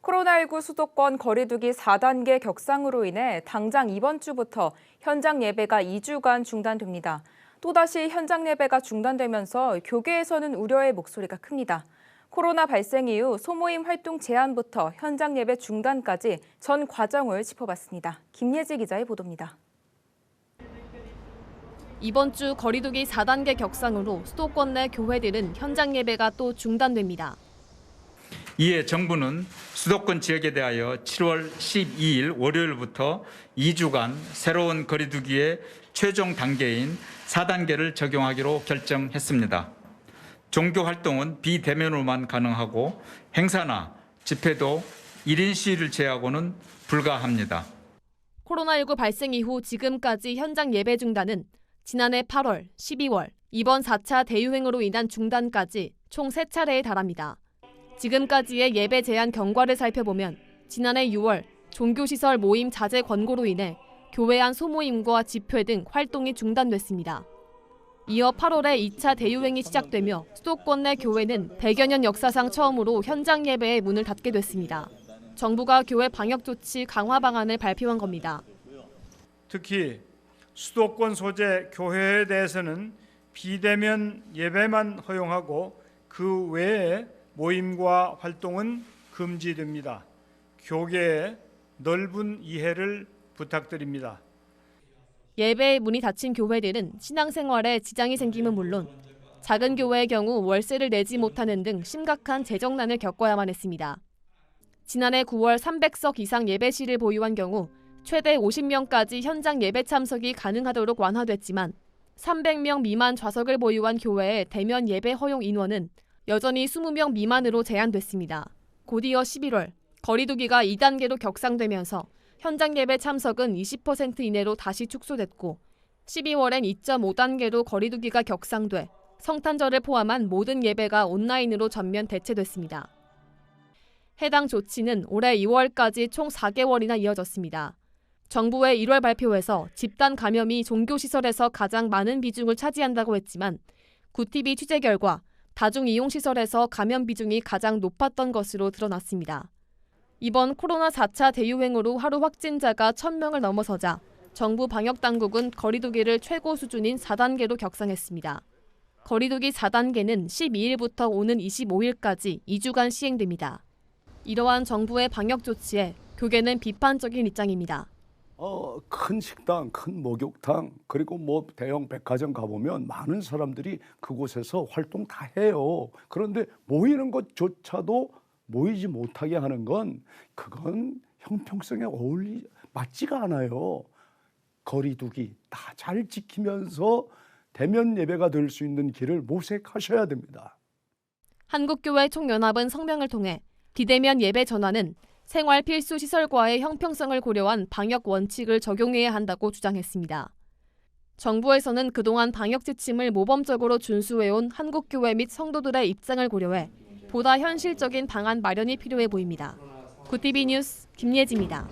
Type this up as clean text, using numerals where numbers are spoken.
코로나19 수도권 거리두기 4단계 격상으로 인해 당장 이번 주부터 현장 예배가 2주간 중단됩니다. 또다시 현장 예배가 중단되면서 교계에서는 우려의 목소리가 큽니다. 코로나 발생 이후 소모임 활동 제한부터 현장 예배 중단까지 전 과정을 짚어봤습니다. 김예지 기자의 보도입니다. 이번 주 거리두기 4단계 격상으로 수도권 내 교회들은 현장 예배가 또 중단됩니다. 이에 정부는 수도권 지역에 대하여 7월 12일 월요일부터 2주간 새로운 거리두기의 최종 단계인 4단계를 적용하기로 결정했습니다. 종교 활동은 비대면으로만 가능하고 행사나 집회도 1인 시위를 제외하고는 불가합니다. 코로나19 발생 이후 지금까지 현장 예배 중단은 지난해 8월, 12월, 이번 4차 대유행으로 인한 중단까지 총 3차례에 달합니다. 지금까지의 예배 제한 경과를 살펴보면 지난해 6월 종교시설 모임 자제 권고로 인해 교회 안 소모임과 집회 등 활동이 중단됐습니다. 이어 8월에 2차 대유행이 시작되며 수도권 내 교회는 100여 년 역사상 처음으로 현장 예배의 문을 닫게 됐습니다. 정부가 교회 방역 조치 강화 방안을 발표한 겁니다. 특히 수도권 소재 교회에 대해서는 비대면 예배만 허용하고 그 외에 모임과 활동은 금지됩니다. 교계의 넓은 이해를 부탁드립니다. 예배의 문이 닫힌 교회들은 신앙생활에 지장이 생기면 물론 작은 교회의 경우 월세를 내지 못하는 등 심각한 재정난을 겪어야만 했습니다. 지난해 9월 300석 이상 예배실을 보유한 경우 최대 50명까지 현장 예배 참석이 가능하도록 완화됐지만 300명 미만 좌석을 보유한 교회의 대면 예배 허용 인원은 여전히 20명 미만으로 제한됐습니다. 곧이어 11월 거리두기가 2단계로 격상되면서 현장 예배 참석은 20% 이내로 다시 축소됐고 12월엔 2.5단계로 거리두기가 격상돼 성탄절을 포함한 모든 예배가 온라인으로 전면 대체됐습니다. 해당 조치는 올해 2월까지 총 4개월이나 이어졌습니다. 정부의 1월 발표에서 집단 감염이 종교시설에서 가장 많은 비중을 차지한다고 했지만 구티비 취재 결과 다중이용시설에서 감염 비중이 가장 높았던 것으로 드러났습니다. 이번 코로나 4차 대유행으로 하루 확진자가 1,000명을 넘어서자 정부 방역당국은 거리두기를 최고 수준인 4단계로 격상했습니다. 거리두기 4단계는 12일부터 오는 25일까지 2주간 시행됩니다. 이러한 정부의 방역 조치에 교계는 비판적인 입장입니다. 큰 식당, 큰 목욕탕, 그리고 대형 백화점 가보면 많은 사람들이 그곳에서 활동 다 해요. 그런데 모이는 것조차도 모이지 못하게 하는 그건 형평성에 맞지가 않아요. 거리두기 다 잘 지키면서 대면 예배가 될 수 있는 길을 모색하셔야 됩니다. 한국교회 총연합은 성명을 통해 비대면 예배 전환은 생활 필수 시설과의 형평성을 고려한 방역 원칙을 적용해야 한다고 주장했습니다. 정부에서는 그동안 방역 지침을 모범적으로 준수해온 한국교회 및 성도들의 입장을 고려해 보다 현실적인 방안 마련이 필요해 보입니다. 구티비 뉴스 김예지입니다.